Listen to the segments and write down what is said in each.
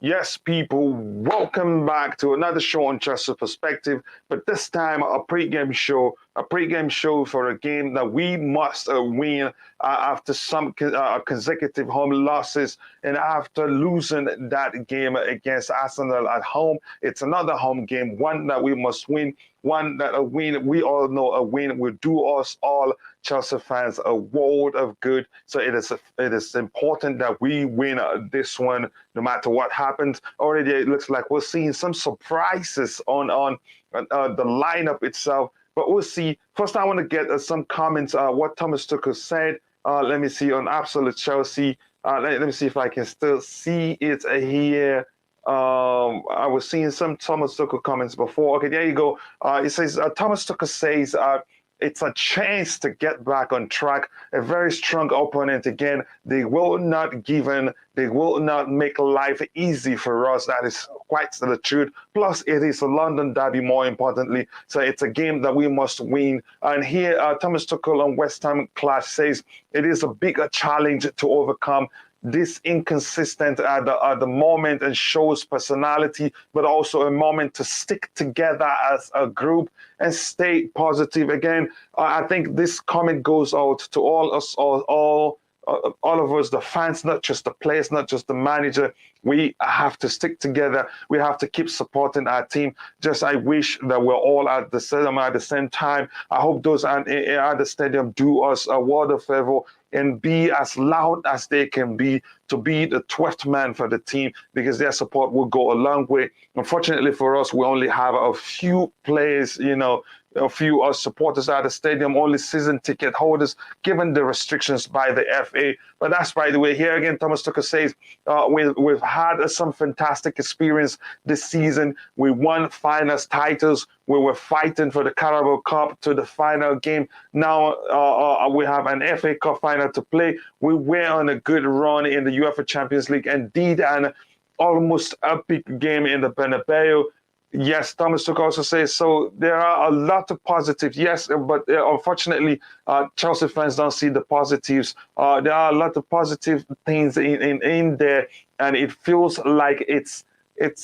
Yes, people, welcome back to another show on Chelsea Perspective, but this time a pre-game show for a game that we must win after some consecutive home losses and after losing that game against Arsenal at home. It's another home game, one that we must win, one that a win, we all know a win will do us all Chelsea fans a world of good. So it is important that we win this one no matter what happens. Already it looks like we're seeing some surprises on the lineup itself, but we'll see. First, I want to get some comments. What Thomas Tuchel said. Let me see on Absolute Chelsea. Let me see if I can still see it here. I was seeing some Thomas Tuchel comments before. Okay, there you go. It says Thomas Tuchel says it's a chance to get back on track. A very strong opponent again. They will not give in. They will not make life easy for us. That is quite the truth. Plus, it is a London derby, more importantly. So it's a game that we must win. And here, Thomas Tuchel on West Ham clash says it is a bigger challenge to overcome. This inconsistent at the moment and shows personality, but also a moment to stick together as a group and stay positive. Again, I think this comment goes out to all us, all of us, the fans, not just the players, not just the manager. We have to stick together. We have to keep supporting our team. Just I wish that we're all at the same time. I hope those at the stadium do us a world of favor and be as loud as they can be to be the 12th man for the team, because their support will go a long way. Unfortunately for us, we only have a few players, a few supporters at the stadium, only season ticket holders, given the restrictions by the FA. But that's by the way. Here again, Thomas Tuchel says we've had some fantastic experience this season. We won finals titles. We were fighting for the Carabao Cup to the final game. Now we have an FA Cup final to play. We were on a good run in the UEFA Champions League, indeed, an almost epic game in the Bernabeu. Yes, Thomas Tuchel also says so. There are a lot of positives, yes, but unfortunately, Chelsea fans don't see the positives. There are a lot of positive things in there, and it feels like it's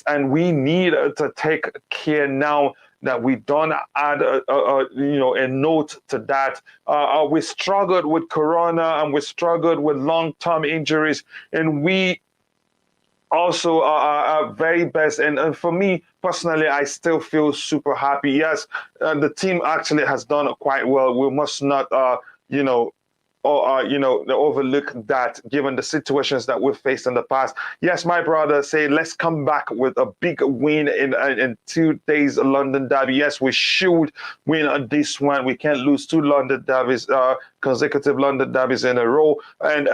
and we need to take care now that we don't add a note to that. We struggled with Corona and we struggled with long-term injuries, and we also are very best. And for me personally, I still feel super happy. Yes, the team actually has done quite well. We must not, overlook that given the situations that we've faced in the past. Yes, my brother say, let's come back with a big win in 2 days London derby. Yes, we should win this one. We can't lose two London derbies, consecutive London derbies in a row. And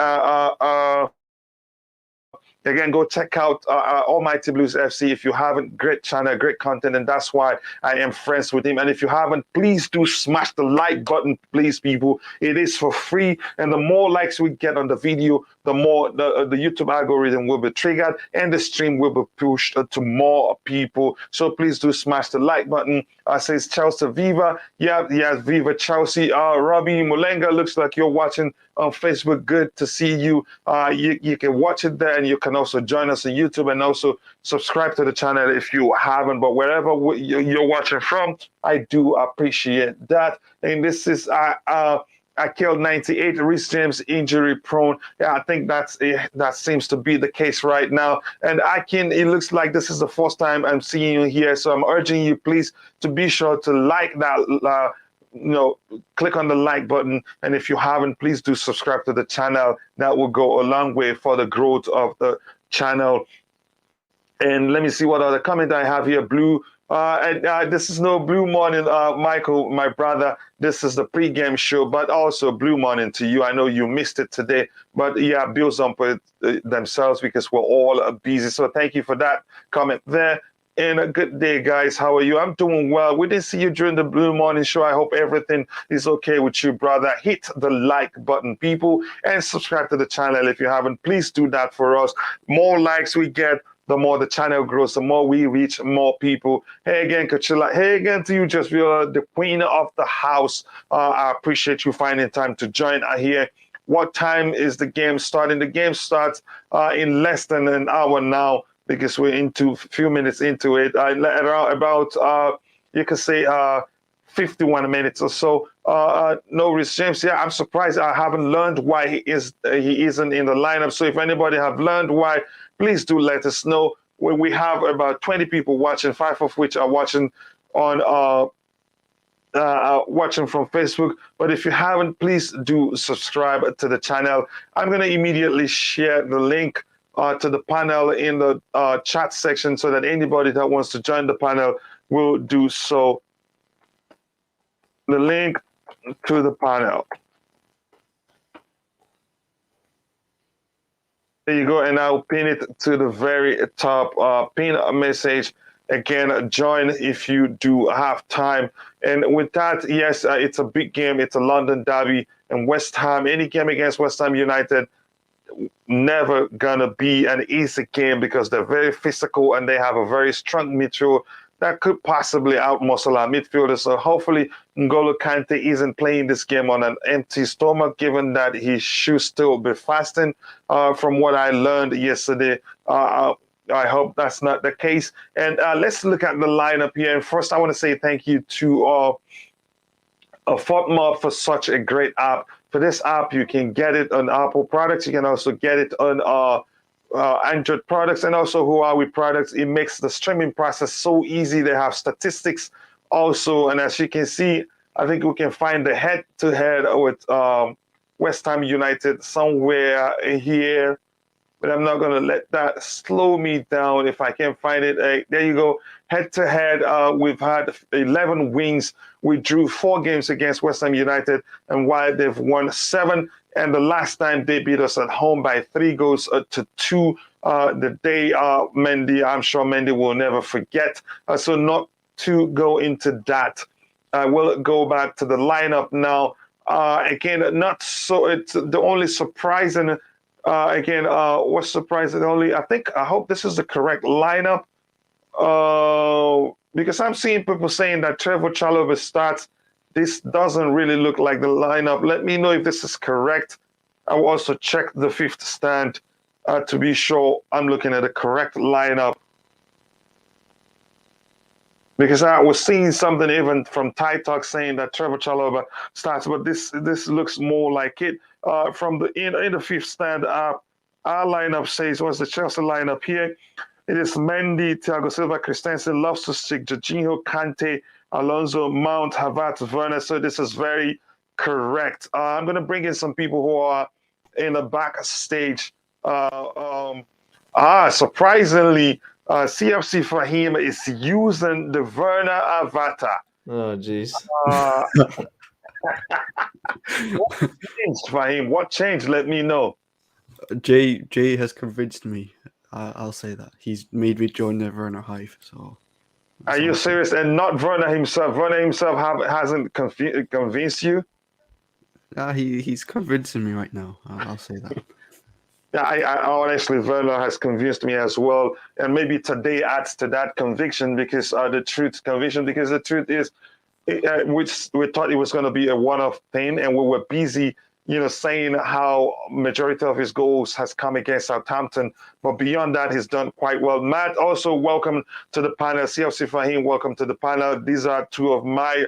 again, go check out Almighty Blues FC if you haven't. Great channel, great content, and that's why I am friends with him. And if you haven't, please do smash the like button, please, people. It is for free, and the more likes we get on the video, the more the YouTube algorithm will be triggered, and the stream will be pushed to more people. So please do smash the like button. Says Chelsea Viva. Yeah, Viva Chelsea. Robbie Mulenga, looks like you're watching on Facebook. Good to see you. You can watch it there, and you can also join us on YouTube and also subscribe to the channel if you haven't. But wherever you're watching from, I do appreciate that. And this is I killed 98. Reece James injury prone. Yeah, I think that seems to be the case right now. And it looks like this is the first time I'm seeing you here. So I'm urging you, please, to be sure to like that. Click on the like button, and if you haven't, please do subscribe to the channel. That will go a long way for the growth of the channel. And let me see what other comment I have here. Blue. This is no blue morning, Michael, my brother. This is the pre-game show, but also blue morning to you. I know you missed it today, but yeah, bills don't put themselves because we're all busy. So thank you for that comment there. And a good day, guys. How are you? I'm doing well. We didn't see you during the Blue Morning Show. I hope everything is okay with you, brother. Hit the like button, people, and subscribe to the channel if you haven't. Please do that for us. More likes we get, the more the channel grows, the more we reach more people. Hey again, Kachila. Hey again to you, just the queen of the house. I appreciate you finding time to join here. What time is the game starting? The game starts in less than an hour now. because we're into a few minutes into it. Around about you could say 51 minutes or so. No Rhys James. Yeah, I'm surprised I haven't learned why he isn't in the lineup. So if anybody have learned why, please do let us know. When we have about 20 people watching, 5 of which are watching on watching from Facebook. But if you haven't, please do subscribe to the channel. I'm going to immediately share the link to the panel in the chat section so that anybody that wants to join the panel will do so. The link to the panel. There you go, and I'll pin it to the very top. Pin a message. Again, join if you do have time. And with that, yes, it's a big game. It's a London derby, and West Ham. Any game against West Ham United, never gonna be an easy game because they're very physical and they have a very strong midfield that could possibly outmuscle our midfielders. So hopefully N'Golo Kante isn't playing this game on an empty stomach, given that he should still be fasting. From what I learned yesterday, I hope that's not the case. And let's look at the lineup here. And first, I want to say thank you to FODMAP for such a great app. For this app, you can get it on Apple products. You can also get it on Android products and also Huawei products. It makes the streaming process so easy. They have statistics also. And as you can see, I think we can find the head-to-head with West Ham United somewhere here. But I'm not going to let that slow me down if I can find it. There you go. Head-to-head, we've had 11 wins. We drew 4 games against West Ham United, and while they've won 7, and the last time they beat us at home by 3 goals to 2, the day Mendy, I'm sure Mendy will never forget. So not to go into that. I will go back to the lineup now. Again, not so. It's the only surprising. What's surprising? I hope this is the correct lineup. Because I'm seeing people saying that Trevor Chalobah starts. This doesn't really look like the lineup. Let me know if this is correct. I will also check the fifth stand to be sure I'm looking at the correct lineup. Because I was seeing something even from Ty Talk saying that Trevor Chalobah starts, but this looks more like it. From the in the fifth stand, our lineup says, what's the Chelsea lineup here? It is Mendy, Thiago Silva, Christensen, Loftus-Cheek, Jorginho, Kante, Alonso, Mount, Havertz, Werner. So this is very correct. I'm going to bring in some people who are in the backstage. Surprisingly, CFC Fahim is using the Werner avatar. Oh, jeez. What changed, Fahim? What changed? Let me know. Jay has convinced me. I'll say that. He's made me join the Werner Hive. So, are you serious? And not Werner himself. Werner himself hasn't convinced you? He's convincing me right now. I'll say that. Yeah, I honestly, Werner has convinced me as well. And maybe today adds to that conviction because the truth is, we thought it was going to be a one-off thing, and we were busy, saying how majority of his goals has come against Southampton. But beyond that, he's done quite well. Matt, also welcome to the panel. CFC Fahim, welcome to the panel. These are 2 of my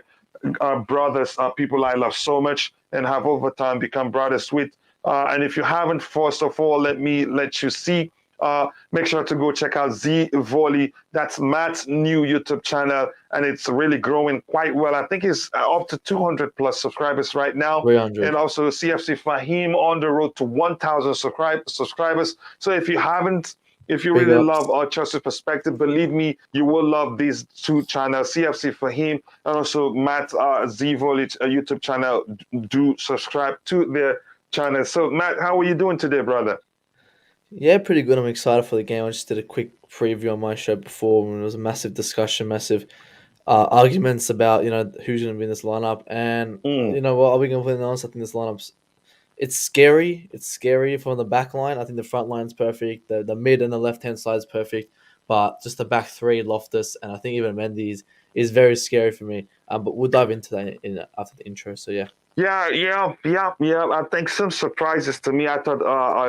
brothers, people I love so much and have over time become brothers with. And if you haven't, first of all, let me let you see. Make sure to go check out Z Volley. That's Matt's new YouTube channel, and it's really growing quite well. I think it's up to 200 plus subscribers right now. 300. And also CFC Fahim on the road to 1,000 subscribers. So if you really love our Chelsea perspective, believe me, you will love these 2 channels, CFC Fahim and also Matt Z Volley YouTube channel. Do subscribe to their channel. So Matt, how are you doing today, brother? Yeah, pretty good. I'm excited for the game. I just did a quick preview on my show before, and it was a massive discussion, massive arguments about who's going to be in this lineup. And I'll be completely honest. I think this lineup's it's scary. It's scary from the back line. I think the front line's perfect. The mid and the left hand side is perfect, but just the back 3, Loftus, and I think even Mendy is very scary for me. But we'll dive into that after the intro. So yeah. Yeah. I think some surprises to me. I thought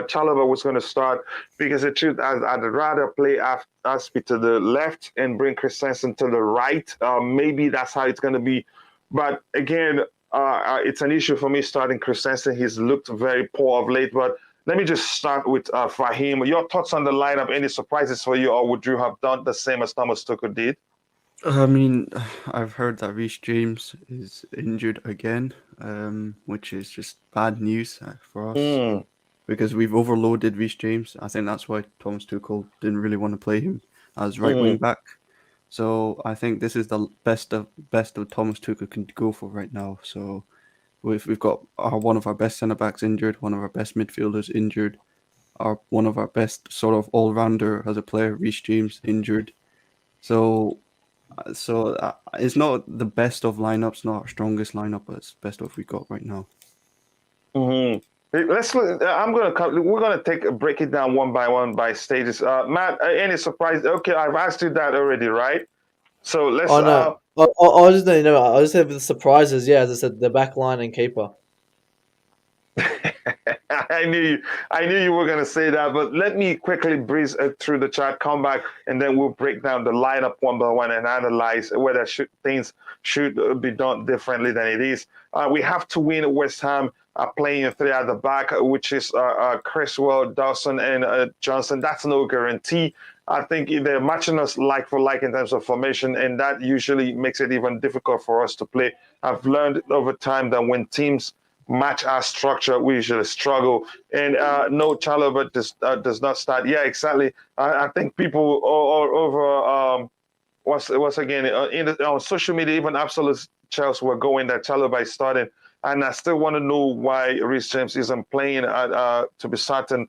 Chalobah was going to start because the truth, I'd rather play Aspi to the left and bring Christensen to the right. Maybe that's how it's going to be. But again, it's an issue for me starting Christensen. He's looked very poor of late. But let me just start with Fahim. Your thoughts on the lineup? Any surprises for you, or would you have done the same as Thomas Tuchel did? I mean, I've heard that Reece James is injured again, which is just bad news for us Mm, because we've overloaded Reece James. I think that's why Thomas Tuchel didn't really want to play him as right wing mm, back. So I think this is the best of Thomas Tuchel can go for right now. So we've got one of our best centre backs injured, one of our best midfielders injured, our one of our best sort of all rounder as a player, Reece James, injured. So it's not the best of lineups, not our strongest lineup, but it's best of we got right now. hmm Let's look. I'm gonna come. We're gonna break it down one by stages. Matt, any surprise? Okay, I've asked you that already, right? So let's. Oh no, I was just letting you know. I just said with the surprises. Yeah, as I said, the back line and keeper. I knew you were gonna say that, but let me quickly breeze through the chat, come back, and then we'll break down the lineup one by one and analyze whether things should be done differently than it is. We have to win. West Ham are playing three at the back, which is Creswell, Dawson, and Johnson. That's no guarantee. I think they're matching us like for like in terms of formation, and that usually makes it even difficult for us to play. I've learned over time that when teams match our structure, we usually struggle. And no, Chalobah does not start. Yeah, exactly. I think people all over once again on social media, even absolute Chelsea were going that Chalobah is starting, and I still want to know why Reece James isn't playing to be certain.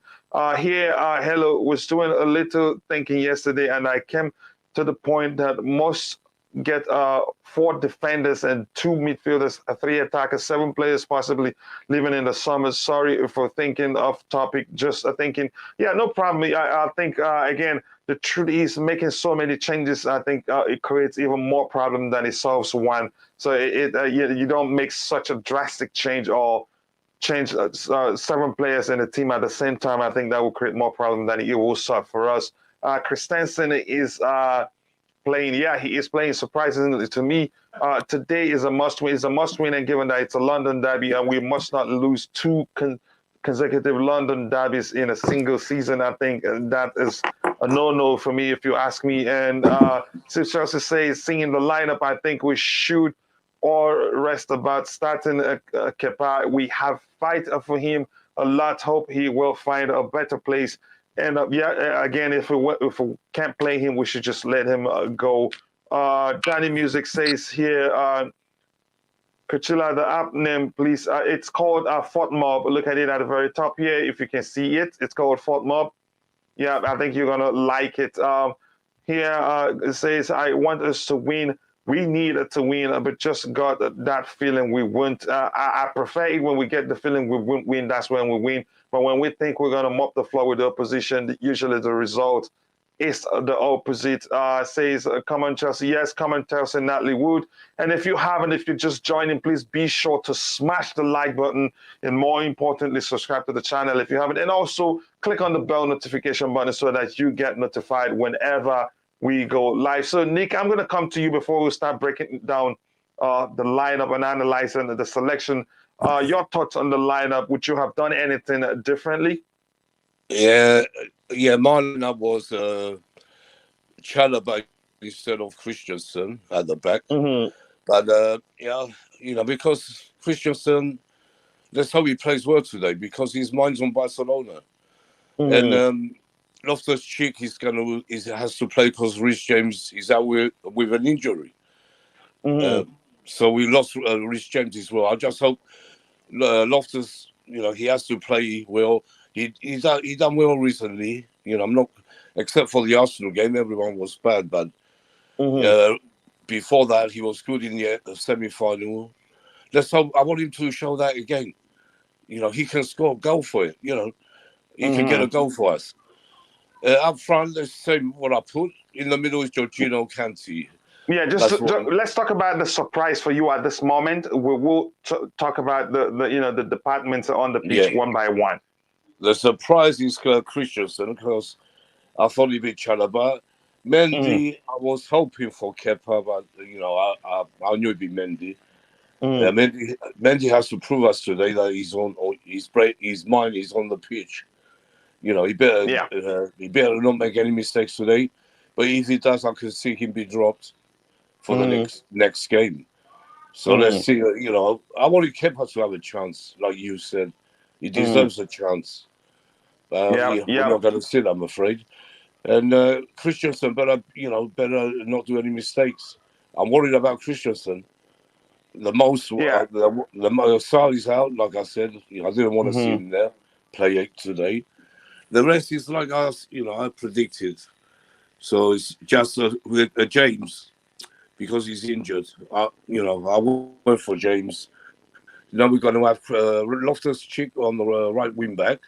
Here, Hello was doing a little thinking yesterday, and I came to the point that most get four defenders and two midfielders, three attackers, seven players possibly living in the summer. Sorry for thinking off topic, just thinking. Yeah, no problem. I think, again, the truth is making so many changes, I think it creates even more problem than it solves one. So you don't make such a drastic change or change seven players in the team at the same time. I think that will create more problem than it will solve for us. Christensen is playing. Yeah, he is playing. Surprisingly to me, today is a must win. It's a must win, and given that it's a London derby, and we must not lose two consecutive London derbies in a single season, I think that is a no-no for me, if you ask me. And since Chelsea says seeing the lineup, I think we should or rest about starting Kepa. We have fight for him a lot. Hope he will find a better place. And again, if we can't play him, we should just let him go. Danny Music says here, Kachila, the app name, please. It's called Fort Mob. Look at it at the very top here. If you can see it, it's called Fort Mob. Yeah, I think you're gonna like it. Here it says, "I want us to win. We need to win, but just got that feeling we won't. I prefer it when we get the feeling we won't win. That's when we win. But when we think we're gonna mop the floor with the opposition, usually the result is the opposite." Says, "Come on, Chelsea." Yes, come on, Chelsea, Natalie Wood. And if you haven't, if you're just joining, please be sure to smash the like button and more importantly, subscribe to the channel if you haven't. And also click on the bell notification button so that you get notified whenever we go live. So, Nick, I'm going to come to you before we start breaking down the lineup and analyzing the selection. Your thoughts on the lineup? Would you have done anything differently? Yeah, my lineup was Chalobah instead of Christensen at the back. Mm-hmm. But because Christensen, let's hope he plays well today because his mind's on Barcelona. Mm-hmm. And Loftus-Cheek has to play because Reece James is out with an injury. Mm-hmm. So we lost Reece James as well. I just hope Loftus, he has to play well. He done well recently. I'm not, except for the Arsenal game, everyone was bad. But before that, he was good in the semi-final. Let's hope. I want him to show that again. He can score a goal for it. He can get a goal for us. Up front, let's say what I put. In the middle is Jorginho Kanté. Yeah, let's talk about the surprise for you at this moment. We'll talk about the departments on the pitch one by one. The surprise is Christensen, because I thought he'd be Chalaba. Mendy, I was hoping for Kepa, but I knew it'd be Mendy. Mendy has to prove us today that his mind is on the pitch. He better not make any mistakes today. But if he does, I can see him be dropped for the next game. So let's see. I wanted Kepa to have a chance, like you said. He deserves a chance. We're not going to see it, I'm afraid. And Christensen better not do any mistakes. I'm worried about Christensen. The most, the Sally's out, like I said. I didn't want to see him there play 8 today. The rest is like I predicted. So it's just with James, because he's injured. I went for James. Now we're going to have Loftus-Cheek on the right wing back.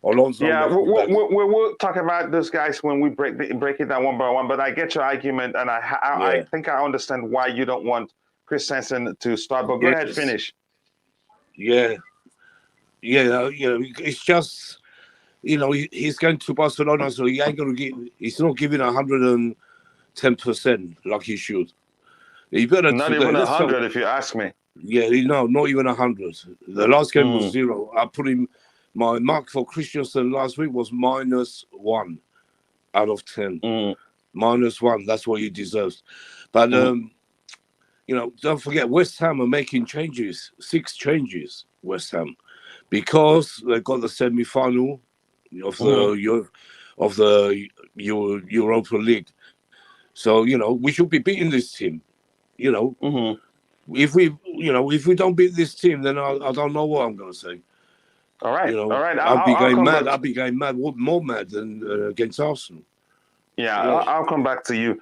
Alonso. Yeah, we'll talk about those guys when we break it down one by one. But I get your argument, and I think I understand why you don't want Christensen to start. But go ahead, finish. Yeah. It's just he's going to Barcelona, so he ain't going to give. He's not giving 110% like he should. He better not even 100, if you ask me. Yeah, not even 100. The last game was 0. I put him. My mark for Christensen last week was -1 out of 10. -1. That's what he deserves. But don't forget, West Ham are making changes. 6 changes, West Ham, because they got the semi-final of the Europa League. So we should be beating this team. If we don't beat this team, then I don't know what I'm going to say. All right. I'll be going mad. I'll be going mad. More mad than against Arsenal. Yeah, I'll come back to you.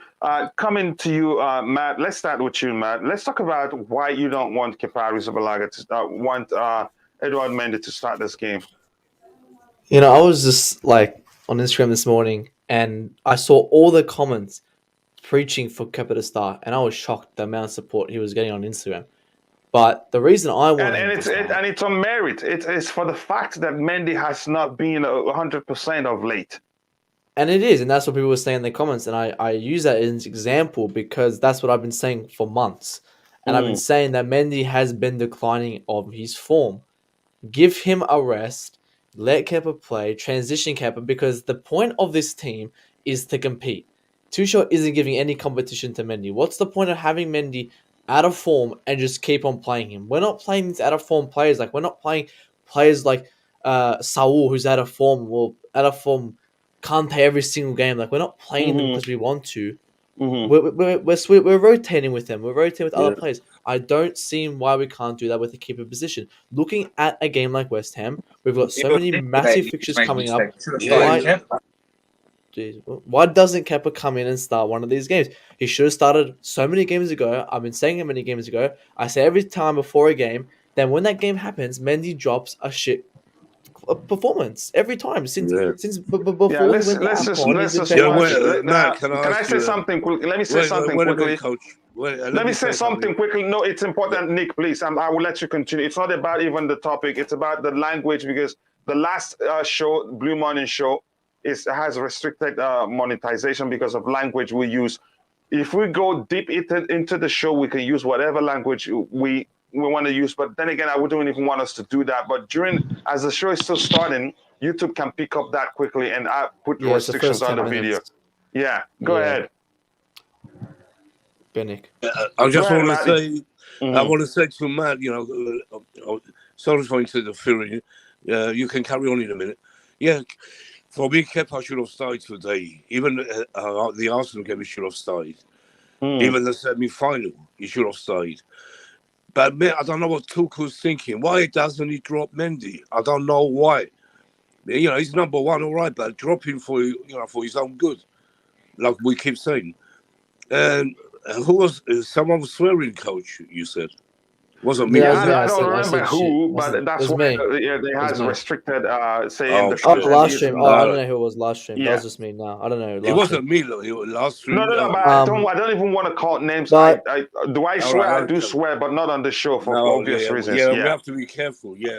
Coming to you, Matt. Let's start with you, Matt. Let's talk about why you don't want Kepa Arrizabalaga to want Edouard Mendy to start this game. I was just on Instagram this morning, and I saw all the comments preaching for Kepa to start, and I was shocked the amount of support he was getting on Instagram. But the reason I want it's on merit. It's for the fact that Mendy has not been 100% of late. And it is, and that's what people were saying in the comments. And I use that as an example because that's what I've been saying for months. And I've been saying that Mendy has been declining of his form. Give him a rest, let Kepa play, transition Kepa, because the point of this team is to compete. Tuchel isn't giving any competition to Mendy. What's the point of having Mendy out of form and just keep on playing him? We're not playing these out of form players. We're not playing players like Saul, who's out of form. Well, out of form, can't play every single game. We're not playing them because we want to. We're rotating with them. We're rotating with other players. I don't see why we can't do that with the keeper position. Looking at a game like West Ham, we've got so many massive fixtures coming up. Why doesn't Kepa come in and start one of these games? He should have started so many games ago. I've been saying it many games ago. I say every time before a game. Then when that game happens, Mendy drops a shit performance every time since before he went to AFCON. Can I say something quickly? Let me say something quickly. Let me say something quickly. No, it's important, Nick, please. I will let you continue. It's not about even the topic. It's about the language, because the last show, Blue Morning Show, has restricted monetization because of language we use. If we go deep into the show, we can use whatever language we want to use. But then again, I wouldn't even want us to do that. But as the show is still starting, YouTube can pick up that quickly and put restrictions on the video. Yeah, go ahead. Nick. I just want to say, I want to say to Matt, sorry for interfering. You can carry on in a minute. Yeah. For me, Kepa should have started today. Even the Arsenal game, he should have started. Even the semi-final, he should have started. But I don't know what Tuchel's thinking. Why doesn't he drop Mendy? I don't know why. He's number 1, all right, but drop him for his own good, like we keep saying. And someone was swearing, coach, you said. Wasn't me. Yeah, it Was was it? me. I don't I remember said shit. who, It but that's was why me. they has me. restricted saying Oh the Oh, shit. content last is stream. Oh, I don't not. know who it was last stream. That Yeah. was just me now. I don't know. It Last stream. wasn't me though. It was last stream. No, but I don't even want to call names. But I do I All swear right, I do okay. swear, but not on the show for No, obvious yeah, reasons. yeah. We Yeah. have to be careful. Yeah.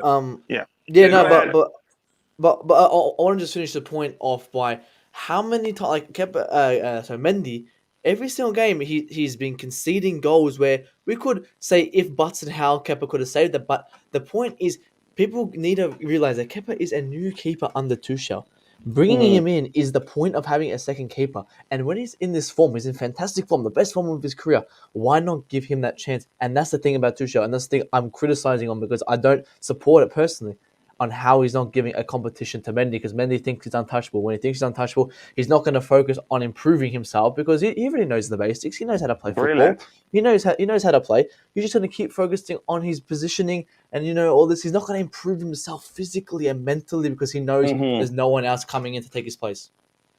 Yeah. yeah, Go no, ahead. but I want to just finish the point off by how many times like so Mendy, every single game he's been conceding goals where we could say if Butts and Hal Kepa could have saved it, but the point is people need to realize that Kepa is a new keeper under Tuchel. Bringing him in is the point of having a second keeper, and when he's in this form, he's in fantastic form, the best form of his career. Why not give him that chance? And that's the thing about Tuchel, and that's the thing I'm criticizing on because I don't support it personally on how he's not giving a competition to Mendy because Mendy thinks he's untouchable. When he thinks he's untouchable, he's not going to focus on improving himself because he already knows the basics. He knows how to play football. Brilliant. He knows how to play. He's just going to keep focusing on his positioning and all this. He's not going to improve himself physically and mentally because he knows there's no one else coming in to take his place.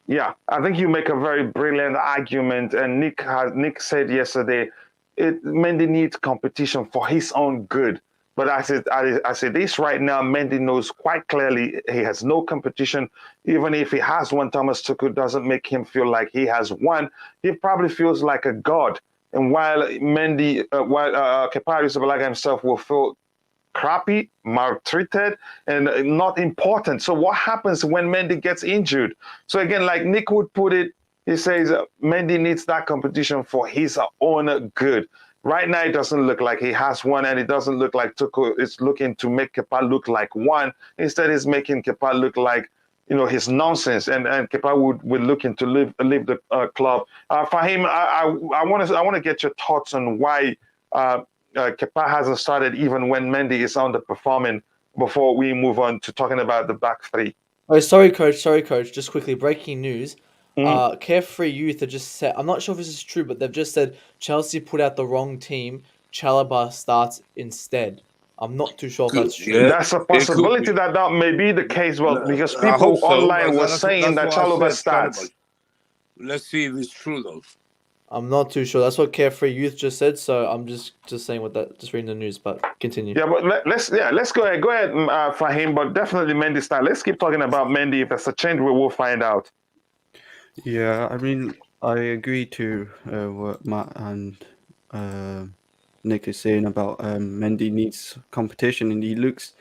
Yeah, I think you make a very brilliant argument, and Nick said yesterday, Mendy needs competition for his own good. But I said this right now. Mendy knows quite clearly he has no competition. Even if he has one, Thomas Tuchel doesn't make him feel like he has one. He probably feels like a god. And while Kepa Arrizabalaga himself will feel crappy, maltreated, and not important. So what happens when Mendy gets injured? So again, like Nick would put it, he says Mendy needs that competition for his own good. Right now, it doesn't look like he has one, and it doesn't look like Tuchel is looking to make Kepa look like one. Instead, he's making Kepa look like his nonsense, and Kepa would looking to leave the club. Fahim, I want to get your thoughts on why Kepa hasn't started even when Mendy is underperforming before we move on to talking about the back three. Oh, sorry, coach. Just quickly, breaking news. Carefree Youth have just said, I'm not sure if this is true, but they've just said Chelsea put out the wrong team. Chalobah starts instead. I'm not too sure if that's true. Yeah, That's a possibility that may be the case, because I hope people so, online were that's saying that what I Chalobah said, starts. Let's see if it's true though. I'm not too sure. That's what Carefree Youth just said, so I'm just saying just reading the news, but continue. Yeah, but let's go ahead, Fahim, but definitely Mendy start. Let's keep talking about Mendy. If there's a change, we will find out. Yeah, I mean, I agree to what Matt and Nick is saying about Mendy needs competition, and he looks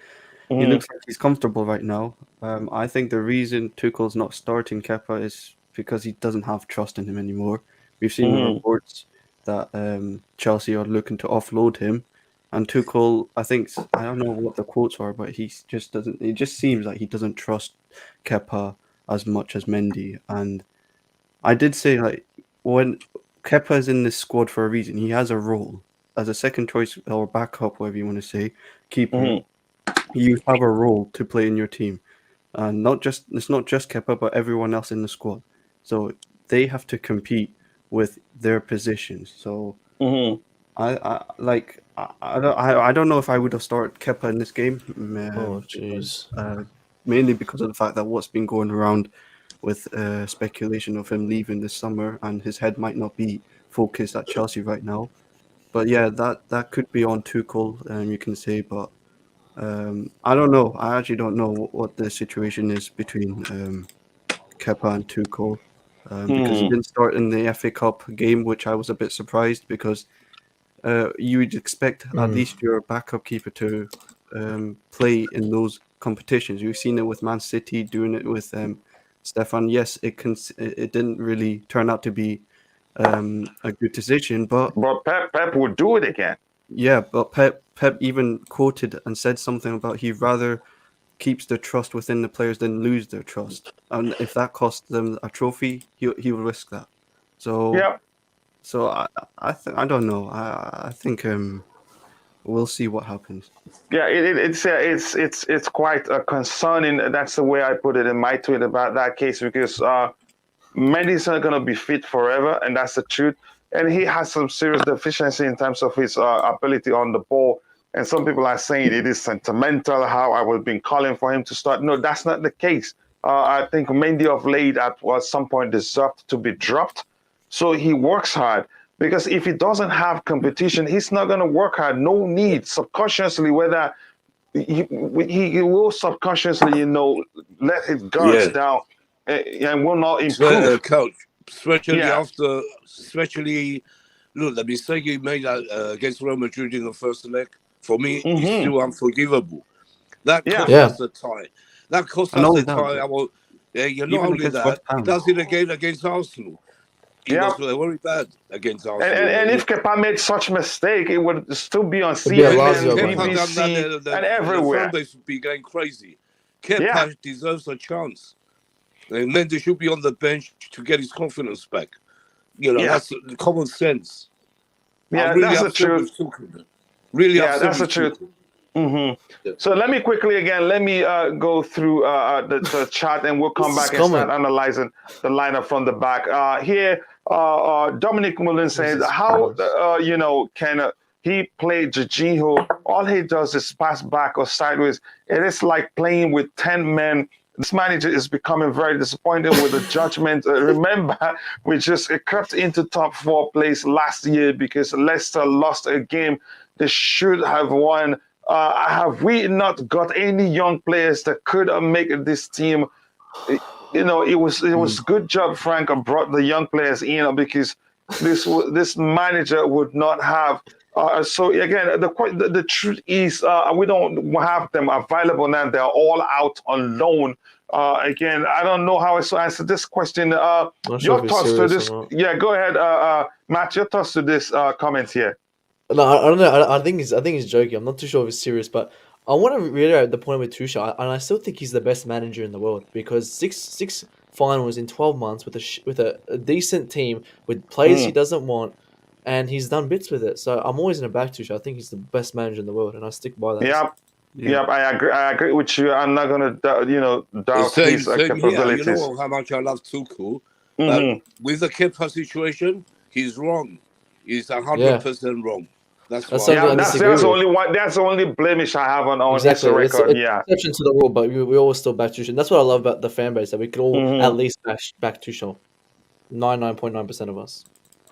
like he's comfortable right now. I think the reason Tuchel's not starting Kepa is because he doesn't have trust in him anymore. We've seen the reports that Chelsea are looking to offload him, and Tuchel, I don't know what the quotes are, but he just doesn't. It just seems like he doesn't trust Kepa as much as Mendy. And I did say, like, when Kepa is in this squad for a reason, he has a role as a second choice or backup, whatever you want to say, keeper. You have a role to play in your team, and it's not just Kepa, but everyone else in the squad. So they have to compete with their positions. So I don't know if I would have started Kepa in this game. Oh, jeez. Mainly because of the fact that what's been going around with speculation of him leaving this summer, and his head might not be focused at Chelsea right now. But yeah, that could be on Tuchel, you can say, but I don't know. I actually don't know what the situation is between Kepa and Tuchel, because he didn't start in the FA Cup game, which I was a bit surprised because you would expect at least your backup keeper to play in those competitions. You've seen it with Man City, doing it with Stefan. Yes, it didn't really turn out to be a good decision, but Pep would do it again. Yeah, but Pep even quoted and said something about he'd rather keeps the trust within the players than lose their trust, and if that costs them a trophy, he will risk that. So Yeah. So I don't know. I think we'll see what happens. Yeah, it's quite concerning. That's the way I put it in my tweet about that case, because Mendy's not going to be fit forever, and that's the truth. And he has some serious deficiency in terms of his ability on the ball. And some people are saying it is sentimental, how I was been calling for him to start. No, that's not the case. I think Mendy of late at some point deserved to be dropped. So he works hard. because if he doesn't have competition, he's not going to work hard. No need subconsciously, whether he will subconsciously, let his guards Yeah. down and will not improve. Coach, especially Yeah. look, the mistake he made against Real Madrid in the first leg, for me, is Mhm. still unforgivable. That Yeah. cost Yeah. us the tie. That cost And us only the that, tie. but You're not even only against that, West he Ham. does it again against Arsenal. It Yeah. was very bad against And, Arsenal. and if Kepa made such mistake, it would still be on It'd be a CNN, Lazio Kepa game. done that, BBC, the and fan everywhere. base would be going crazy. Kepa Yeah. deserves a chance. And then they should be on the bench to get his confidence back. Yeah. That's common sense. Yeah, I'm really that's the upset truth. with Tuchel. Really Yeah, upset that's the with truth. Tuchel. So let me quickly go through the chat, and we'll come This is back and start common. analyzing the lineup from the back. Here, Dominic Mullen says, Jesus how Christ. can he play Jorginho? All he does is pass back or sideways. It is like playing with 10 men. This manager is becoming very disappointed with the judgment. Remember, we just crept into top 4 place last year because Leicester lost a game they should have won. Have we not got any young players that could make this team? It was good job Frank brought the young players in because this manager would not have. So again, the truth is we don't have them available now. They're all out on loan. Again, I don't know how to answer this question. Not sure Your if he's thoughts to serious this? or not. Yeah, go ahead, Matt. Your thoughts to this comment here. No, I don't know. I think he's joking. I'm not too sure if he's serious, but I want to reiterate the point with Tuchel, and I still think he's the best manager in the world because six finals in 12 months with a decent team with players he doesn't want, and he's done bits with it. So I'm always going to back Tuchel. I think he's the best manager in the world, and I stick by that. Yeah. Yep, I agree with you. I'm not gonna, doubt Same his here. capabilities. You know how much I love Tuchel, but with the Kepa situation, he's wrong. He's 100% wrong. That's That's why. something I that's disagree with. only one. That's the only blemish I have on his Exactly. It's record. an Yeah. exception to the rule, but we always still back Tuchel. That's what I love about the fan base, that we can all at least back Tuchel. 99.9% of us.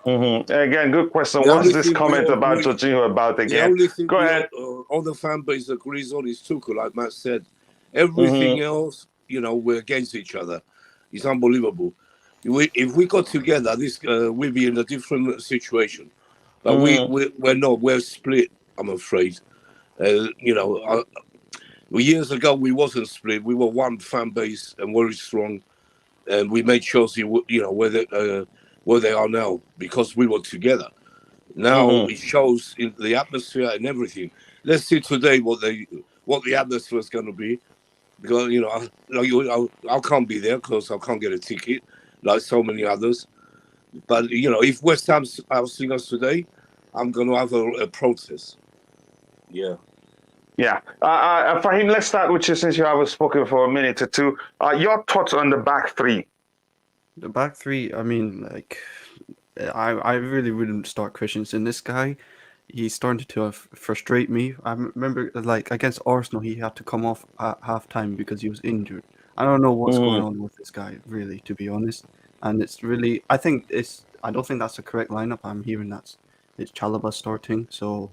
Again, good question. The What's only this thing comment we about agree- Jorginho about The again? only thing Go ahead. all the fan base agrees on is Tuchel, like Matt said. Everything else, we're against each other. It's unbelievable. If we got together, we'd be in a different situation. But we're not. We're split, I'm afraid. Years ago, we wasn't split. We were one fan base and very strong. And we made Chelsea, where they are now because we were together. Now it shows in the atmosphere and everything. Let's see today what the atmosphere is going to be, because I can't be there because I can't get a ticket like so many others. But if West Ham's hosting us today, I'm going to have a protest. Yeah. Yeah. Fahim, let's start with you since you haven't spoken for a minute or two. Your thoughts on the back three? The back three, I mean, I really wouldn't start Christensen. This guy, he's starting to frustrate me. I remember, against Arsenal, he had to come off at half-time because he was injured. I don't know what's going on with this guy, really, to be honest. And it's really, I don't think that's the correct lineup. I'm hearing it's Chalobah starting, so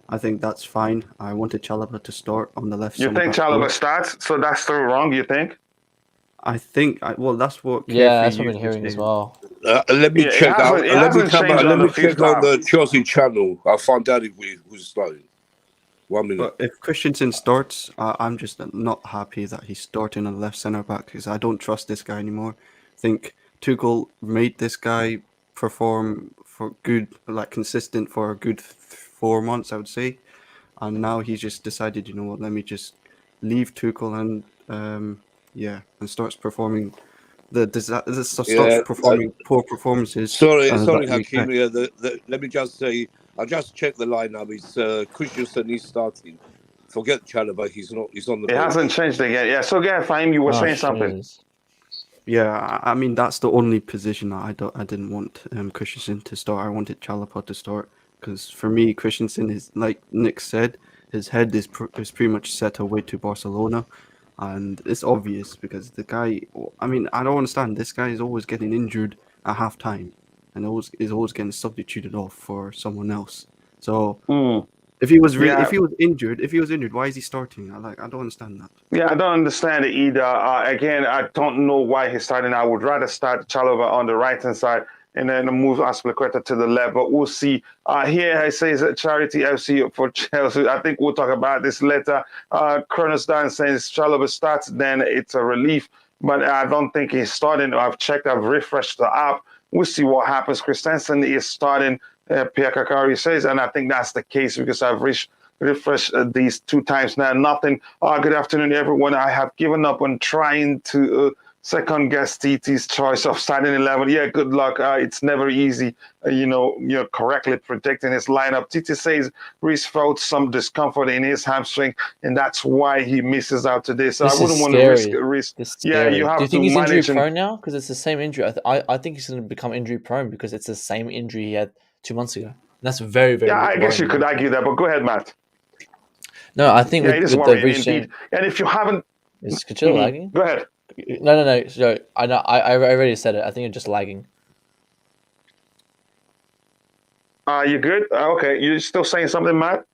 I think that's fine. I wanted Chalobah to start on the left. You think Chalobah starts? So that's still wrong, you think? I think, that's what That's KFC what I've been hearing as well. Let me check out. Let me check on the Chelsea channel. I'll find out who's starting. 1 minute. But if Christensen starts, I'm just not happy that he's starting on the left centre back because I don't trust this guy anymore. I think Tuchel made this guy perform for good, consistent for a good 4 months, I would say, and now he's just decided, let me just leave Tuchel and starts performing performing poor performances. Sorry, Hakim. Let me just say, I just checked the lineup. It's Christensen is starting. Forget Chalobah. He's not. He's on the bench. It hasn't changed again. Yeah. So, Fahim, you were saying something. Yeah, I mean that's the only position that I didn't want Christensen to start. I wanted Chalobah to start because for me, Christensen is, like Nick said, his head is pretty much set away to Barcelona. And it's obvious because the guy, I mean, I don't understand. This guy is always getting injured at halftime. and is always getting substituted off for someone else. So Mm. if he was Yeah. if he was injured, why is he starting? I don't understand that. Yeah, I don't understand it either. Again, I don't know why he's starting. I would rather start Chalobah on the right-hand side and then move Azpilicueta to the left, but we'll see. Here it says Charity FC for Chelsea. I think we'll talk about this later. Kronos Dan says Chalobah starts, then it's a relief, but I don't think he's starting. I've checked, I've refreshed the app. We'll see what happens. Christensen is starting, Pierre Kakari says, and I think that's the case because I've refresh these 2 times now. Nothing. Good afternoon, everyone. I have given up on trying to second guess TT's choice of starting 11. Yeah, good luck. It's never easy, you're correctly predicting his lineup. TT says Reece felt some discomfort in his hamstring, and that's why he misses out today. So This I wouldn't is want to risk scary. risk. This is Yeah, scary. you Do have you to think he's injury manage. prone now? Because it's the same injury. I think he's going to become injury prone because it's the same injury he had 2 months ago. That's very, very. Yeah, I guess you could argue that, but go ahead, Matt. No, I think Yeah, it is with the worrying reaching, indeed. And if you haven't, is Kachil lagging? go ahead. No. So I know. I already said it. I think you're just lagging. You good? Okay, you still saying something, Matt?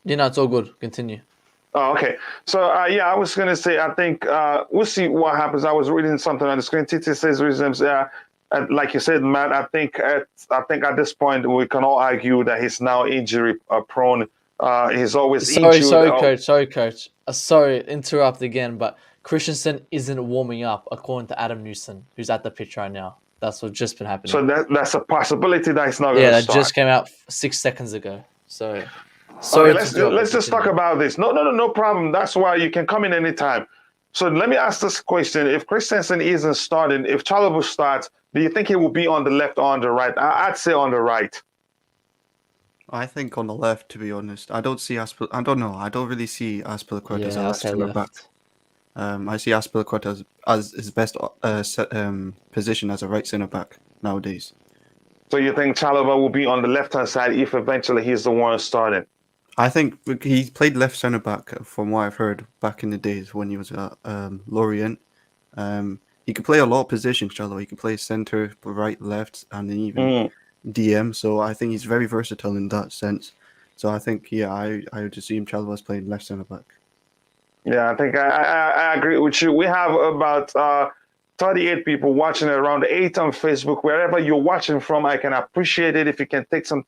Yeah, no, it's all good. Continue. Oh, okay. So, I was going to say, I think we'll see what happens. I was reading something on the screen. TT says resumes. Like you said, Matt, I think at this point we can all argue that he's now injury prone. He's always injured. Sorry, coach. Sorry, interrupt again, but Christensen isn't warming up according to Adam Newson, who's at the pitch right now. That's what's just been happening. So that's a possibility that he's not going to that start. just came out 6 seconds ago. So, sorry. Okay, let's just talk about this. No problem. That's why you can come in anytime. So let me ask this question: if Christensen isn't starting, if Chalobah starts, do you think he will be on the left or on the right? I'd say on the right. I think on the left, to be honest. I don't know. I don't really see Azpilicueta as a left centre back. I see Azpilicueta as his best position as a right centre back nowadays. So you think Chalobah will be on the left-hand side if eventually he's the one starting? I think he played left centre back from what I've heard back in the days when he was at Lorient. He could play a lot of positions, Chalobah. He could play centre, right, left, and then even DM. So I think he's very versatile in that sense. So I think, I would assume Chalobah's playing left centre back. Yeah, I think I agree with you. We have about 38 people watching, around 8 on Facebook. Wherever you're watching from, I can appreciate it if you can take some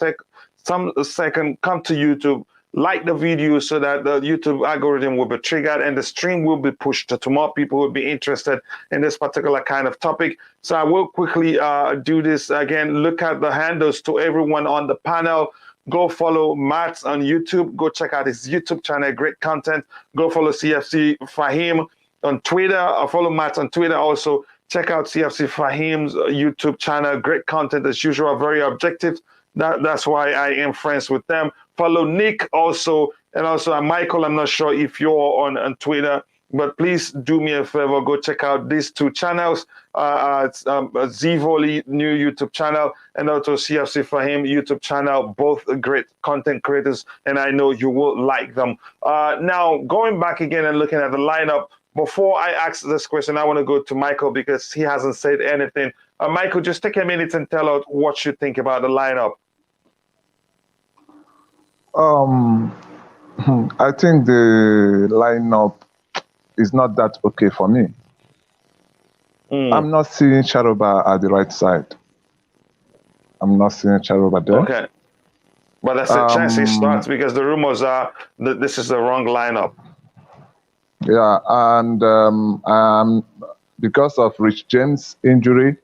second, come to YouTube, like the video so that the YouTube algorithm will be triggered and the stream will be pushed to more people who will be interested in this particular kind of topic. So I will quickly do this again. Look at the handles to everyone on the panel. Go follow Matt on YouTube. Go check out his YouTube channel. Great content. Go follow CFC Fahim on Twitter. Follow Matt on Twitter also. Check out CFC Fahim's YouTube channel. Great content as usual. Very objective. That's why I am friends with them. Follow Nick also. And also Michael. I'm not sure if you're on Twitter. But please do me a favor, go check out these 2 channels. It's Zivoli new YouTube channel and also CFC Fahim YouTube channel, both great content creators, and I know you will like them. Now, going back again and looking at the lineup, before I ask this question, I want to go to Michael because he hasn't said anything. Michael, just take a minute and tell us what you think about the lineup. I think the lineup is not that okay for me. I'm not seeing Chalobah at the right side. I'm not seeing Chalobah there. Okay. But that's a chance he starts because the rumors are that this is the wrong lineup. Yeah, and because of Rich James' injury,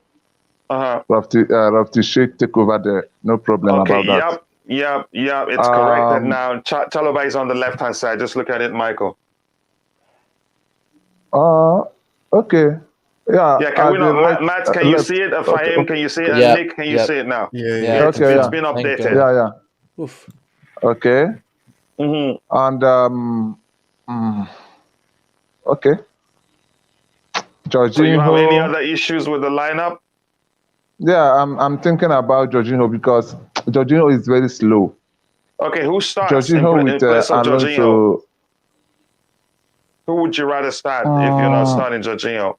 Rafti Sheikh take over there. No problem about that. Yep. It's corrected now. Chalobah is on the left-hand side. Just look at it, Michael. Okay. Yeah. Can we not, Matt, can you see it? Fahim, can you see it? Yeah. Nick, can you see it now? Yeah. Okay, it's been updated. Yeah. Oof. Okay. And okay. Jorginho. So you have any other issues with the lineup? Yeah, I'm thinking about Jorginho because Jorginho is very slow. Okay, who starts Jorginho in place of Alonso. Jorginho? Who would you rather start if you're not starting Jorginho?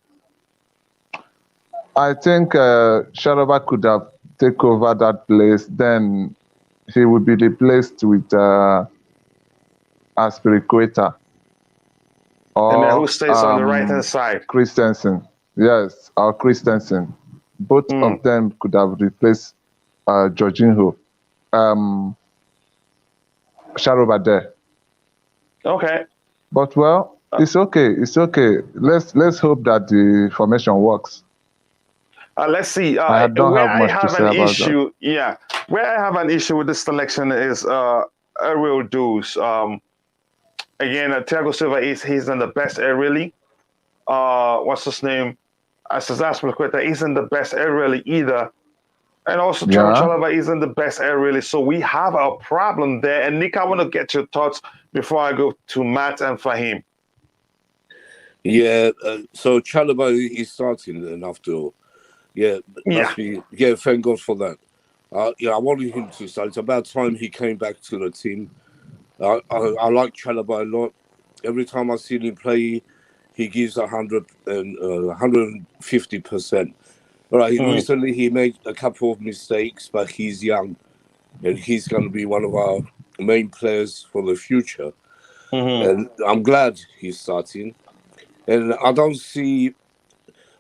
I think Sharaba could have taken over that place. Then he would be replaced with Aspiricueta And then who or stays on the right hand side? Christensen. Yes, or Christensen. Both of them could have replaced Jorginho. Sharaba there. Okay. But well, it's okay. It's okay. Let's hope that the formation works. Let's see. I don't Where have I much to have say an about that. issue, yeah, where I have an issue with this selection is aerial duels. Again, Thiago Silva he's in the best aerially. What's his name? Cesar Azpilicueta isn't the best aerially either. And also Trevor Yeah. Chalobah isn't the best aerially. So we have a problem there. And Nick, I want to get your thoughts before I go to Matt and Fahim. Yeah, so Chalobah is starting then after all. Yeah, thank God for that. I wanted him to start. It's about time he came back to the team. I like Chalobah a lot. Every time I see him play, he gives 150%. Right, recently he made a couple of mistakes, but he's young, and he's going to be one of our main players for the future. And I'm glad he's starting. And I don't see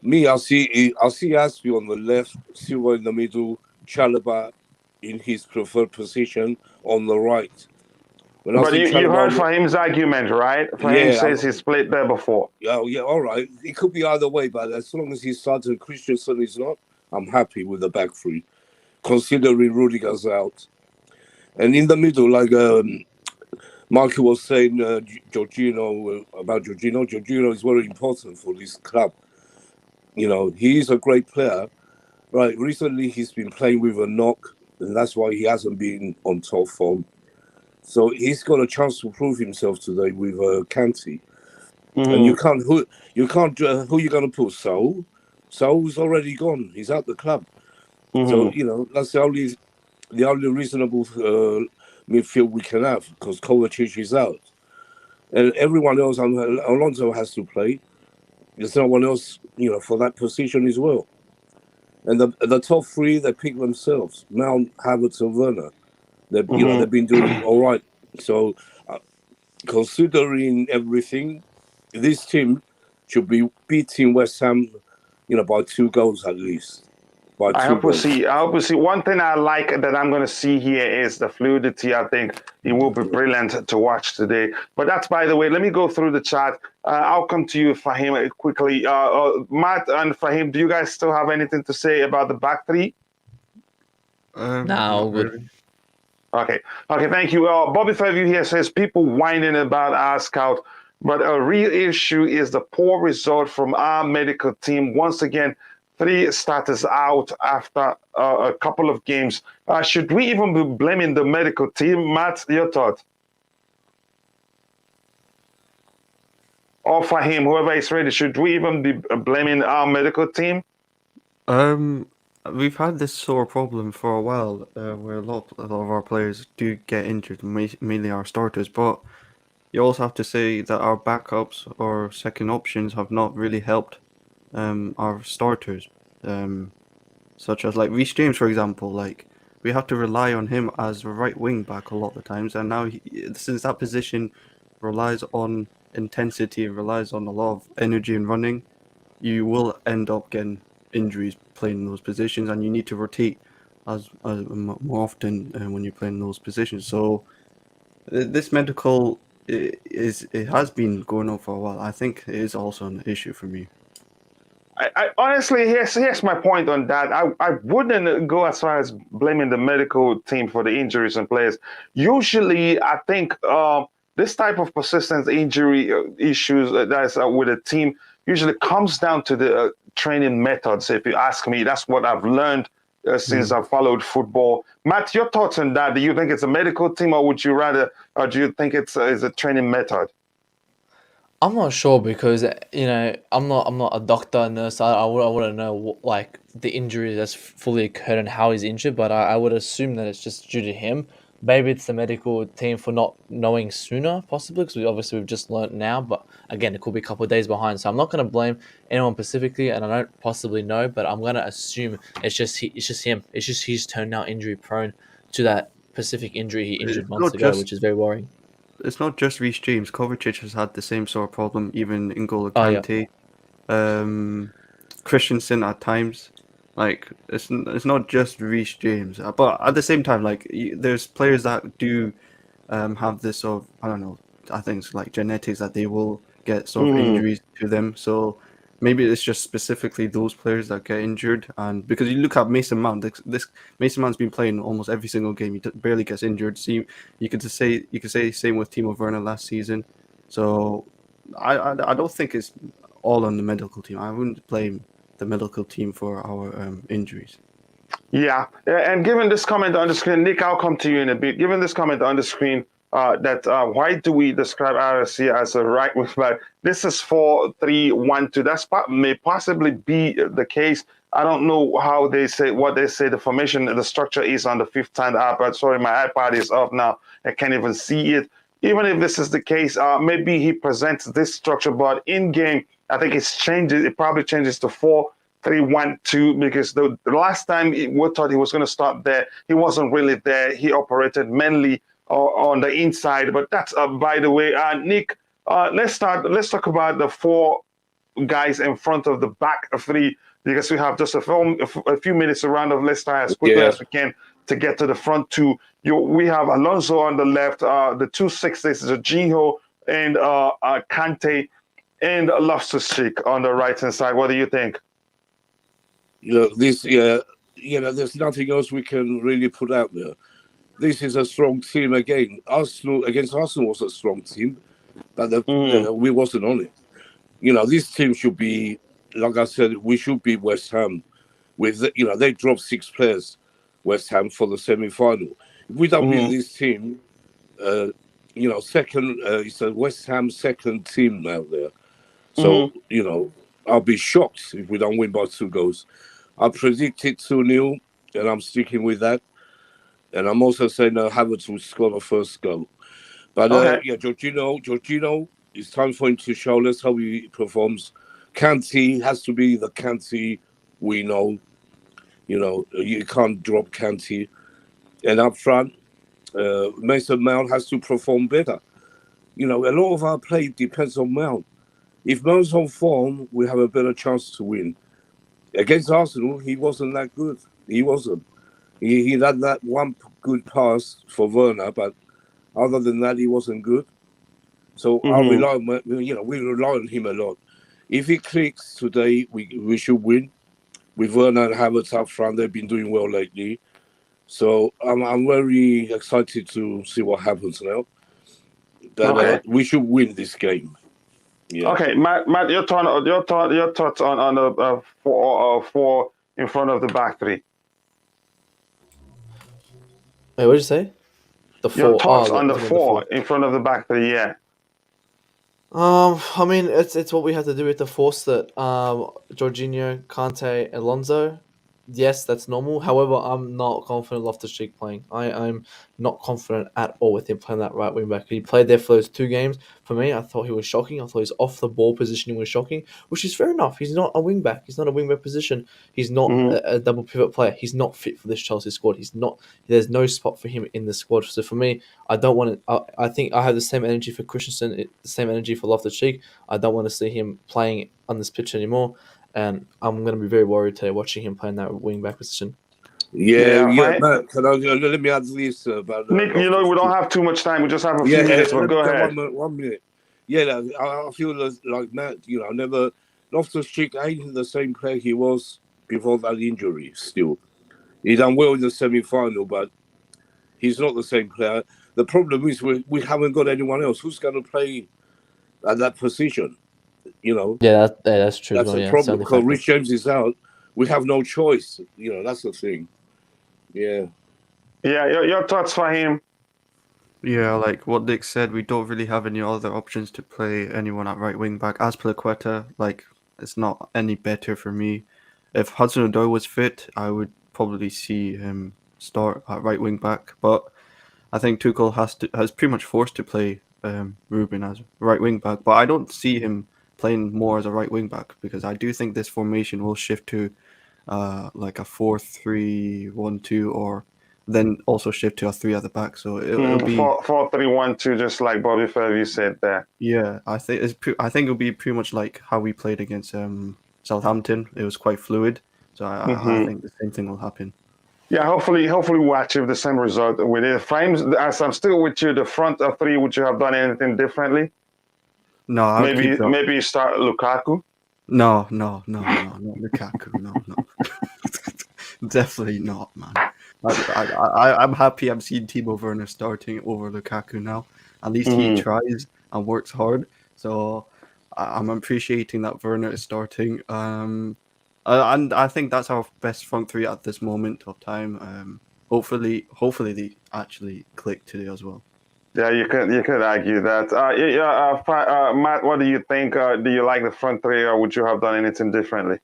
me. I see Aspie on the left, Silva in the middle, Chalobah in his preferred position on the right. When I But see you heard Chalobah, Fahim's argument, right? Fahim yeah, says he's played there before. yeah, all right. It could be either way, but as long as he starts and Christensen is not, I'm happy with the back three, considering Rudiger's out. And in the middle, like Marky was saying, Jorginho about Jorginho. Jorginho is very important for this club. You know, he is a great player. Right, recently he's been playing with a knock, and that's why he hasn't been on top form. So he's got a chance to prove himself today with Kanti. And you can't who you going to put? Saul's already gone. He's out the club. So that's the only reasonable midfield we can have because Kovacic is out, and everyone else. Alonso has to play. There's no one else, for that position as well. And the top three they pick themselves: Mount, Havertz, and Werner. They've been doing all right. So considering everything, this team should be beating West Ham, by 2 goals at least. I hope we see. One thing I like that I'm going to see here is the fluidity. I think it will be brilliant to watch today. But that's, by the way, let me go through the chat. I'll come to you, Fahim, quickly. Matt and Fahim, do you guys still have anything to say about the back three? All good. Really. Okay, thank you. Bobby Fairview here says people whining about our scout, but a real issue is the poor result from our medical team. Once again, 3 starters out after a couple of games. Should we even be blaming the medical team? Matt, your thought? Or for him, whoever is ready, should we even be blaming our medical team? We've had this sore problem for a while, where a lot of our players do get injured, mainly our starters. But you also have to say that our backups or second options have not really helped our starters, such as like Reece James, for example. Like we have to rely on him as a right wing back a lot of the times, and now since that position relies on intensity, relies on a lot of energy and running, you will end up getting injuries playing in those positions, and you need to rotate as more often when you're playing in those positions. So this medical it has been going on for a while. I think it is also an issue for me. I honestly, here's my point on that. I wouldn't go as far as blaming the medical team for the injuries and players. Usually, I think this type of persistent injury issues that's with a team usually comes down to the training methods. If you ask me, that's what I've learned since I've followed football. Matt, your thoughts on that? Do you think it's a medical team, or would you rather, or do you think it's a training method? I'm not sure because I'm not a doctor, nurse. I wouldn't know like the injury that's fully occurred and how he's injured, but I would assume that it's just due to him. Maybe it's the medical team for not knowing sooner, possibly, because we've just learnt now. But again, it could be a couple of days behind. So I'm not going to blame anyone specifically, and I don't possibly know, but I'm going to assume it's just him. It's just he's turned out injury prone to that specific injury he injured months ago, which is very worrying. It's not just Reece James. Kovacic has had the same sort of problem, even N'Golo Oh, yeah. Kante, Christensen at times. Like it's not just Reece James, but at the same time, like there's players that do have this sort of, I don't know, I think it's like genetics that they will get sort of injuries to them. So maybe it's just specifically those players that get injured. And because you look at Mason Mount, this Mason Mount's been playing almost every single game. He barely gets injured. So you could say same with Timo Werner last season. So I don't think it's all on the medical team. I wouldn't blame the medical team for our injuries. Yeah, and given this comment on the screen, Nick, I'll come to you in a bit. Given this comment on the screen, that why do we describe RSC as a right wing back? This is 4-3-1-2. May possibly be the case. I don't know how they say what they say. The formation, the structure is on the fifth hand iPad. Sorry, my iPad is off now. I can't even see it. Even if this is the case, maybe he presents this structure, but in game, I think it's changes. It probably changes to 4-3-1-2 because the last time we thought he was going to start there, he wasn't really there. He operated mainly on the inside. But that's by the way, Nick. Let's talk about the four guys in front of the back three because we have just a few minutes around of. Let's try as quickly as we can to get to the front two. We have Alonso on the left, the 2-6s, Jorginho and Kante, and Loftus-Cheek on the right hand side. What do you think? There's nothing else we can really put out there. This is a strong team again. Arsenal was a strong team, but we wasn't on it. This team should be, like I said, we should be West Ham. They dropped 6 players, West Ham, for the semi-final. If we don't beat this team, it's a West Ham second team out there. So, I'll be shocked if we don't win by 2 goals. I predicted 2-0, and I'm sticking with that. And I'm also saying Havertz will score the first goal. But, Jorginho, it's time for him to show. Let's how he performs. Kante has to be the Kante we know. You can't drop Kante. And up front, Mason Mount has to perform better. A lot of our play depends on Mount. If Mount's on form, we have a better chance to win. Against Arsenal, he wasn't that good. He wasn't. He had that one good pass for Werner, but other than that, he wasn't good. So we rely on him a lot. If he clicks today, we should win. With Werner and Havertz up front, they've been doing well lately. So I'm very excited to see what happens now. But we should win this game. Yeah. Okay, Matt, your thoughts on the 4 in front of the back three. Wait, what did you say? Your thoughts on the 4 in front of the back three, yeah. I mean, it's what we have to do with the force that Jorginho, Kante, Alonso. Yes, that's normal. However, I'm not confident Loftus-Cheek playing. I'm not confident at all with him playing that right wing back. He played there for those 2 games. For me, I thought he was shocking. I thought his off the ball positioning was shocking, which is fair enough. He's not a wing back. He's not a wing back position. He's not a double pivot player. He's not fit for this Chelsea squad. There's no spot for him in the squad. So for me, I don't want to. I think I have the same energy for Christensen, the same energy for Loftus-Cheek. I don't want to see him playing on this pitch anymore. And I'm going to be very worried today watching him play in that wing-back position. Yeah, Matt, let me add this about... Nick, we don't have too much time. We just have a few minutes, but go ahead. 1 minute. Yeah, I feel like Matt, Loftus-Cheek ain't the same player he was before that injury still. He done well in the semi-final, but he's not the same player. The problem is we haven't got anyone else. Who's going to play at that position? Yeah, that's true. That's a problem because Reece James is out. We have no choice. That's the thing. Yeah. Yeah, your thoughts for him? Yeah, like what Nick said, we don't really have any other options to play anyone at right wing back. As Azpilicueta, it's not any better for me. If Hudson-Odoi was fit, I would probably see him start at right wing back. But I think Tuchel has pretty much forced to play Ruben as right wing back, but I don't see him playing more as a right wing back because I do think this formation will shift to like a 4-3-1-2, or then also shift to a 3 at the back. So it'll be 4-3-1-2, just like Bobby Fergie said there. Yeah, I think it'll be pretty much like how we played against Southampton. It was quite fluid, so I think the same thing will happen. Yeah, hopefully we'll achieve the same result with it. Frames, as I'm still with you, the front three, would you have done anything differently? No, I'll keep that. Maybe you start Lukaku. No, Lukaku, no. Definitely not, man. I'm happy I'm seeing Timo Werner starting over Lukaku now. At least he tries and works hard. So I'm appreciating that Werner is starting. And I think that's our best front three at this moment of time. Hopefully they actually click today as well. Yeah, you could argue that. Matt, what do you think? Do you like the front three, or would you have done anything differently?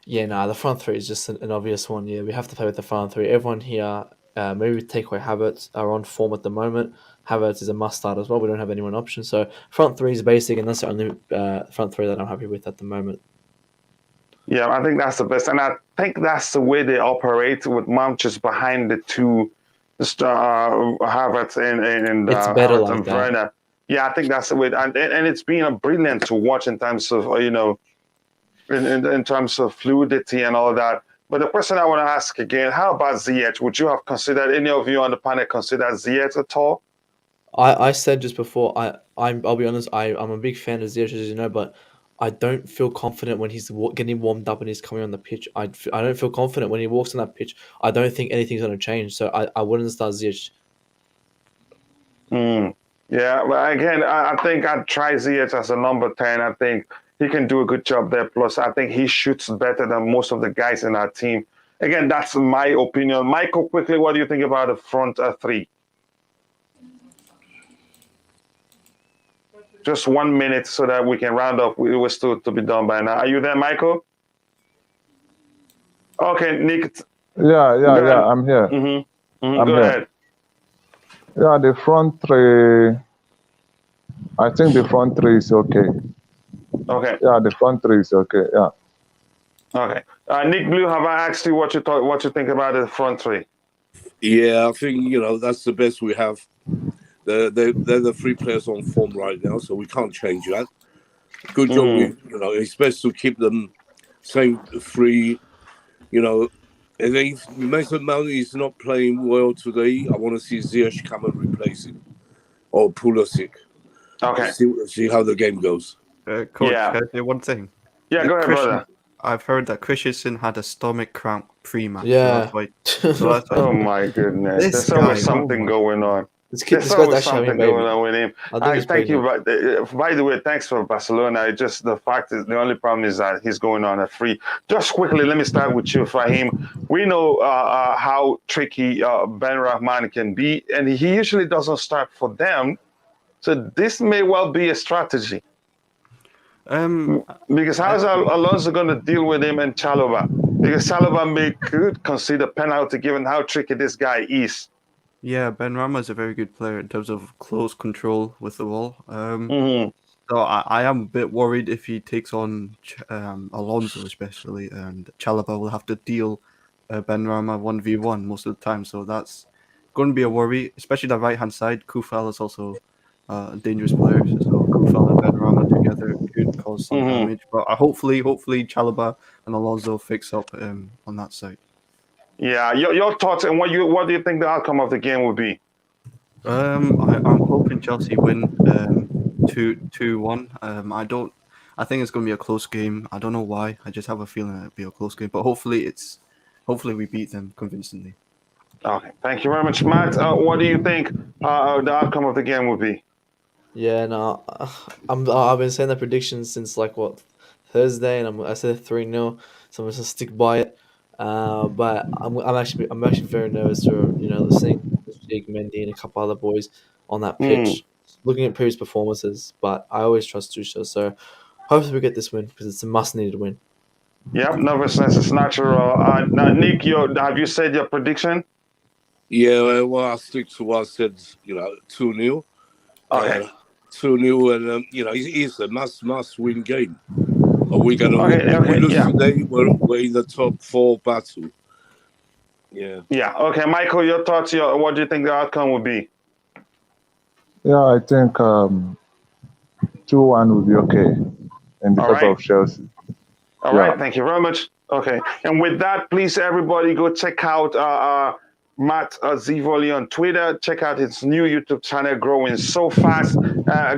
Yeah, no, the front three is just an obvious one. Yeah, we have to play with the front three. Everyone here, maybe take away Havertz, are on form at the moment. Havertz is a must start as well. We don't have anyone option. So front three is basic, and that's the only front three that I'm happy with at the moment. Yeah, I think that's the best. And I think that's the way they operate with Mount just behind the two, Havertz and It's better Havertz like and that. Werner. Yeah, I think that's the way. And it's been brilliant to watch in terms of, in terms of fluidity and all that. But the question I want to ask again, how about Ziyech? Would you have considered, any of you on the panel consider Ziyech at all? I said just before, I'll be honest, I'm a big fan of Ziyech, as you know, but I don't feel confident when he's getting warmed up and he's coming on the pitch. I don't feel confident when he walks on that pitch. I don't think anything's going to change, so I wouldn't start Ziyech. Yeah, but again, I think I'd try Ziyech as a number 10. I think he can do a good job there. Plus, I think he shoots better than most of the guys in our team. Again, that's my opinion. Michael, quickly, what do you think about the front three? Just 1 minute so that we can round up. We're still to be done by now. Are you there, Michael? Okay, Nick. Yeah, I'm here. I'm Go here. ahead. Yeah, the front three, I think the front three is okay. Okay. Yeah, the front three is okay, yeah. Okay. Nick Blue, have I asked you what you think about the front three? Yeah, I think, that's the best we have. They're the three players on form right now, so we can't change that. Good job. It's best to keep them same three. And if Mason Mount is not playing well today, I want to see Ziyech come and replace him, or Pulisic. Okay. See how the game goes. Coach, Yeah. can I say one thing? Yeah, go ahead, brother. I've heard that Christensen had a stomach cramp pre-match. Yeah. So that's why Oh my goodness. This There's always guy, something going on. This There's guy's always actually having a something baby. going on with him. I think he's Thank you. pregnant. By the way, thanks for Barcelona. Just the fact is, the only problem is that he's going on a free. Just quickly, let me start with you, Fahim. We know how tricky Ben Rahman can be, and he usually doesn't start for them. So this may well be a strategy. Because how is Alonso going to deal with him and Chalobah? Because Chalobah could consider penalty given how tricky this guy is. Yeah, Ben Rama is a very good player in terms of close control with the ball. So I am a bit worried if he takes on Alonso especially, and Chalobah will have to deal Ben Rama 1v1 most of the time. So that's going to be a worry, especially the right-hand side. Kufal is also a dangerous player. So Kufal and Ben Rama together could cause some damage. But hopefully Chalobah and Alonso fix up on that side. Yeah, your thoughts and what do you think the outcome of the game will be? I'm hoping Chelsea win 2-1. I think it's going to be a close game. I don't know why. I just have a feeling it'll be a close game. But hopefully we beat them convincingly. Okay, thank you very much, Matt. What do you think the outcome of the game will be? Yeah, no, I've been saying that prediction since Thursday, and I said 3-0, so I'm just gonna stick by it. But I'm actually very nervous for seeing Jake Mendy and a couple other boys on that pitch, looking at previous performances. But I always trust Tuchel, so hopefully we get this win because it's a must-needed win. Yep, nervousness is natural. Now, Nick, have you said your prediction? Yeah, well, I stick to what I said. 2-0. Okay. 2-0, and it's a must-win game. We're gonna win. Okay. If we Okay. lose Yeah. today, we're in the top 4 battle. Yeah. Yeah. Okay, Michael, your thoughts. What do you think the outcome would be? Yeah, I think 2-1 will be okay in the All favor right. of Chelsea. All right, thank you very much. Okay, and with that, please everybody go check out Matt Zivoli on Twitter. Check out his new YouTube channel, growing so fast.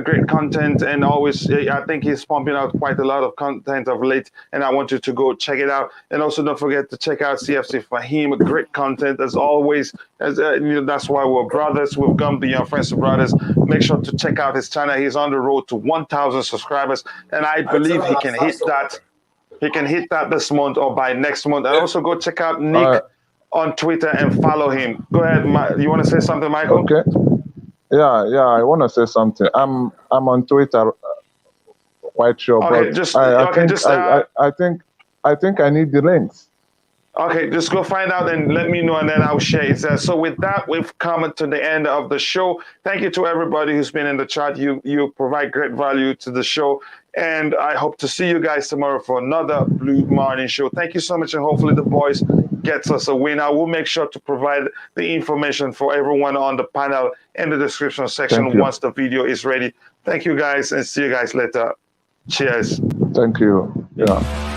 Great content, and always I think he's pumping out quite a lot of content of late, and I want you to go check it out. And also don't forget to check out CFC Fahim. Great content as always. As that's why we're brothers. We've gone beyond friends to brothers. Make sure to check out his channel. He's on the road to 1,000 subscribers, and I believe he can hit that. He can hit that this month or by next month. And also go check out Nick on Twitter and follow him. Go ahead, you want to say something, Michael? Okay. Yeah, I want to say something. I'm on Twitter, quite sure, okay, but I think I need the links. Okay, just go find out and let me know, and then I'll share it. So with that, we've come to the end of the show. Thank you to everybody who's been in the chat. You provide great value to the show, and I hope to see you guys tomorrow for another Blue Morning Show. Thank you so much, and hopefully the boys gets us a win. I will make sure to provide the information for everyone on the panel in the description section once the video is ready. Thank you guys, and see you guys later. Cheers. Thank you. Yeah.